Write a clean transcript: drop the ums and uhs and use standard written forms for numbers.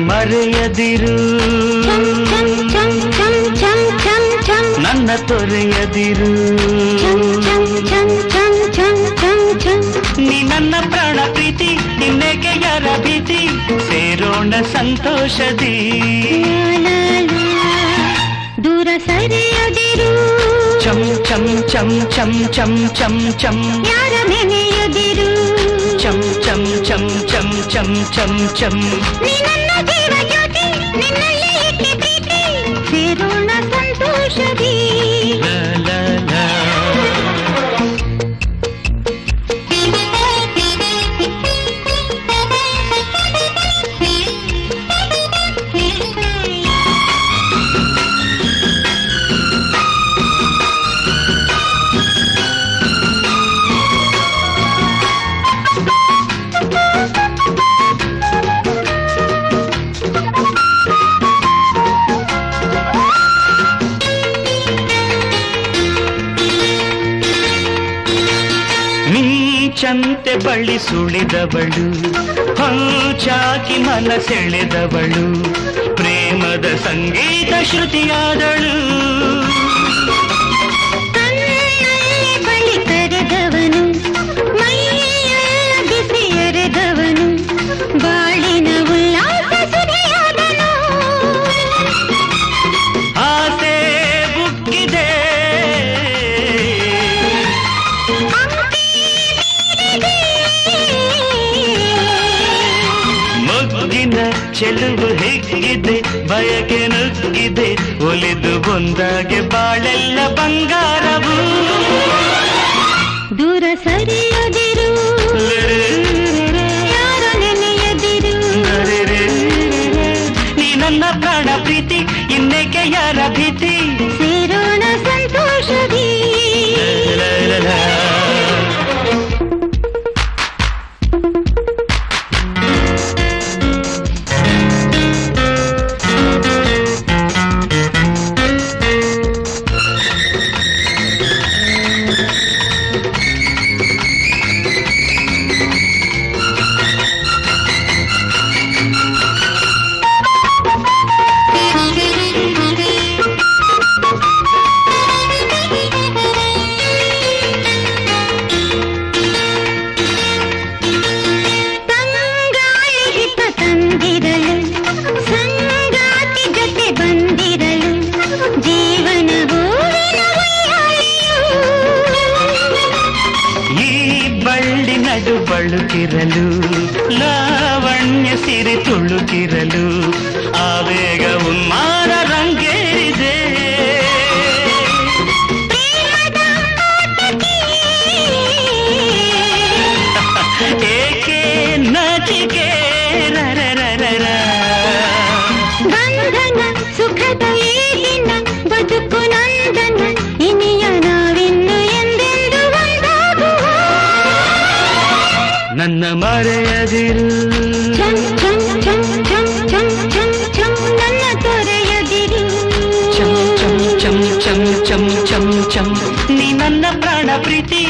ಮರೆಯದಿರು ನನ್ನ ತೊರೆಯದಿರು ನೀ ನನ್ನ ಪ್ರಾಣ ಪ್ರೀತಿ ನಿನ್ನೆಗೆ ಯಾರ ಭೀತಿ ಸೇರೋಣ ಸಂತೋಷದಿ ದೂರ ಸರಿಯದಿರು ಚಂ ಚಂ ಚಂ ಚಂ ಚಂ ಚಂ ಚಂ ಯಾರ ನೆನೆಯದಿರು ಚಂ ಚಂ ಚಂ ಚಂ ಚಂ ಚಂ ಚಂ ನೀ ನನ್ನ ಜೀವ ಜ್ಯೋತಿ ನಿನ್ನಲ್ಲಿ ಇಟ್ಟಿ ಪ್ರೀತಿ ಸೇರೋಣ ಸಂತೋಷದಿ ಲಾ ಲಾ ಲಾ ಚಂತೆ ಬಳ್ಳಿ ಸುಳಿದವಳು ಹೊಂಚಾಕಿ ಮನ ಸೆಳೆದವಳು ಪ್ರೇಮದ ಸಂಗೀತ ಶ್ರುತಿಯಾದಳು ಬಳಿ ಕರೆದವನು ಮೈಯ ಬಿಸಿ ಎರೆದವನು ಬಾಳಿನ ಉಲ್ಲಾಸ ಸುರಿಯಾದನು ಆಸೆ ಬುಕ್ಕಿದೆ ಚೆಲುವು ಹಿಗ್ಗಿದೆ ಬಯಕೆ ನುಗ್ಗಿದೆ ಒಲಿದು ಬಂದಾಗೆ ಬಾಳೆಲ್ಲ ಬಂಗಾರವು ದೂರ ಸರಿಯದಿರು ಯಾರ ನೆನೆಯದಿರು ನೀ ನನ್ನ ಪ್ರಾಣ ಪ್ರೀತಿ ಇನ್ನೇಕೆ ಯಾರ ಭೀತಿ ಸೇರೋಣ ಸಂತೋಷದಿ ಬಳುಕಿರಲು ಲಾವಣ್ಯ ಸಿರಿ ತುಳುಕಿರಲು ಆವೇಗ ಉನ್ಮಾದ ರಂಗೇರಿದೆ ಏಕೆ ನಾಚಿಕೆ ಬಂಧನ ಸುಖದ ಏನಿನ ಬದುಕು ನಂದನ ಇನಿಯ ನಾವಿನ್ನು ಎಂದೆಂದು ಒಂದಾಗುವ ನನ್ನ ಮರೆಯದಿರು ಚಂ ಚಂ ಚಂ ಚಂ ಚಂ ಚಂ ಚಂ ನನ್ನ ತೊರೆಯದಿರು ಚಂ ಚಂ ಚಂ ಚಂ ಚಂ ಚಂ ಚಂ ನೀ ನನ್ನ ಪ್ರಾಣ ಪ್ರೀತಿ